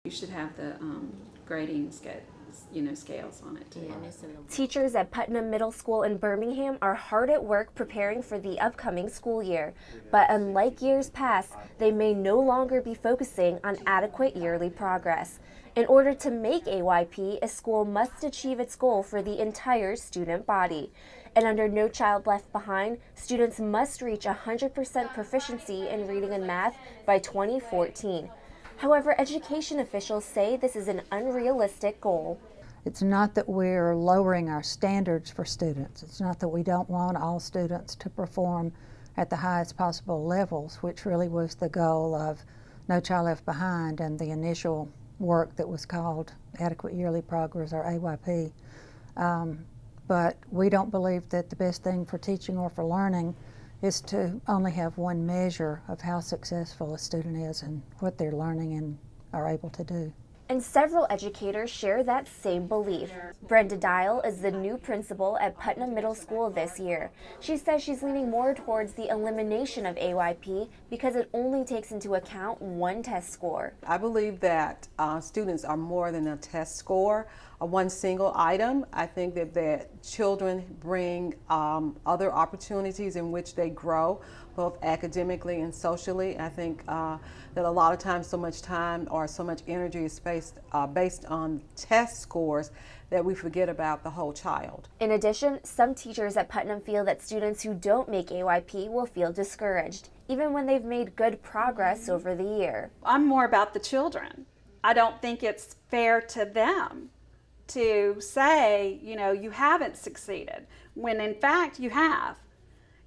You should have the grading scales on it too. Teachers at Putnam Middle School in Birmingham are hard at work preparing for the upcoming school year. But unlike years past, they may no longer be focusing on adequate yearly progress. In order to make AYP, a school must achieve its goal for the entire student body. And under No Child Left Behind, students must reach 100% proficiency in reading and math by 2014. However, education officials say this is an unrealistic goal. It's not that we're lowering our standards for students. It's not that we don't want all students to perform at the highest possible levels, which really was the goal of No Child Left Behind and the initial work that was called Adequate Yearly Progress, or AYP. But we don't believe that the best thing for teaching or for learning is to only have one measure of how successful a student is and what they're learning and are able to do. And several educators share that same belief. Brenda Dial is the new principal at Putnam Middle School this year. She says she's leaning more towards the elimination of AYP because it only takes into account one test score. I believe that students are more than a test score, one single item. I think that children bring other opportunities in which they grow, both academically and socially. I think that a lot of times so much time or so much energy is based on test scores that we forget about the whole child. In addition, some teachers at Putnam feel that students who don't make AYP will feel discouraged, even when they've made good progress over the year. I'm more about the children. I don't think it's fair to them to say, you know, you haven't succeeded, when in fact you have.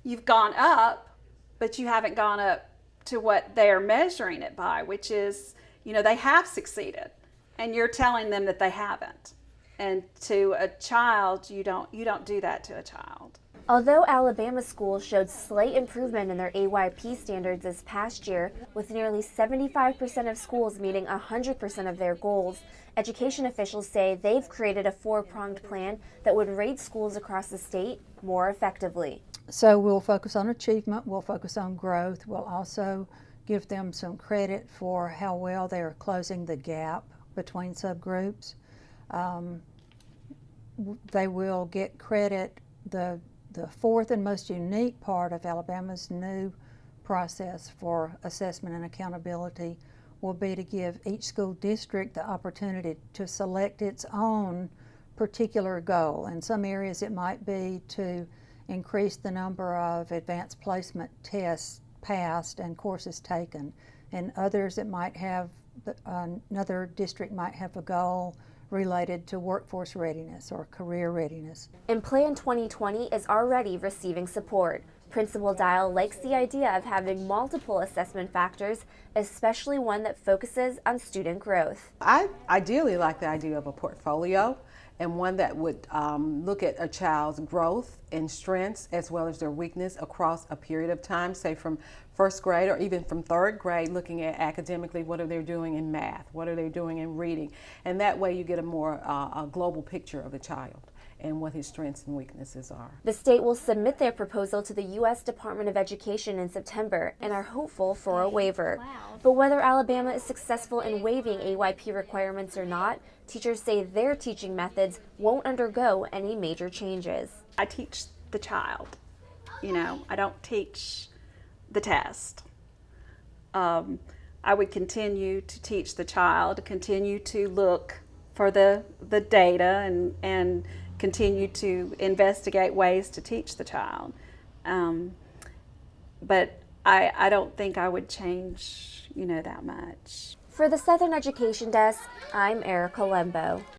You've gone up, but you haven't gone up to what they're measuring it by, which is, you know, they have succeeded, and you're telling them that they haven't. And to a child, you don't do that to a child. Although Alabama schools showed slight improvement in their AYP standards this past year, with nearly 75% of schools meeting 100% of their goals, education officials say they've created a four-pronged plan that would rate schools across the state more effectively. So we'll focus on achievement, we'll focus on growth, we'll also give them some credit for how well they are closing the gap between subgroups. They will get credit. The fourth and most unique part of Alabama's new process for assessment and accountability will be to give each school district the opportunity to select its own particular goal. In some areas it might be to increase the number of advanced placement tests passed and courses taken. In others it might have, another district might have a goal related to workforce readiness or career readiness. And Plan 2020 is already receiving support. Principal Dial likes the idea of having multiple assessment factors, especially one that focuses on student growth. I ideally like the idea of a portfolio, and one that would look at a child's growth and strengths as well as their weakness across a period of time, say from first grade or even from third grade, looking at academically what are they doing in math, what are they doing in reading, and that way you get a more a global picture of the child and what his strengths and weaknesses are. The state will submit their proposal to the U.S. Department of Education in September and are hopeful for a waiver. But whether Alabama is successful in waiving AYP requirements or not, teachers say their teaching methods won't undergo any major changes. I teach the child, you know, I don't teach the test. I would continue to teach the child, continue to look for the data and continue to investigate ways to teach the child. But I don't think I would change, you know, that much. For the Southern Education Desk, I'm Erica Lembo.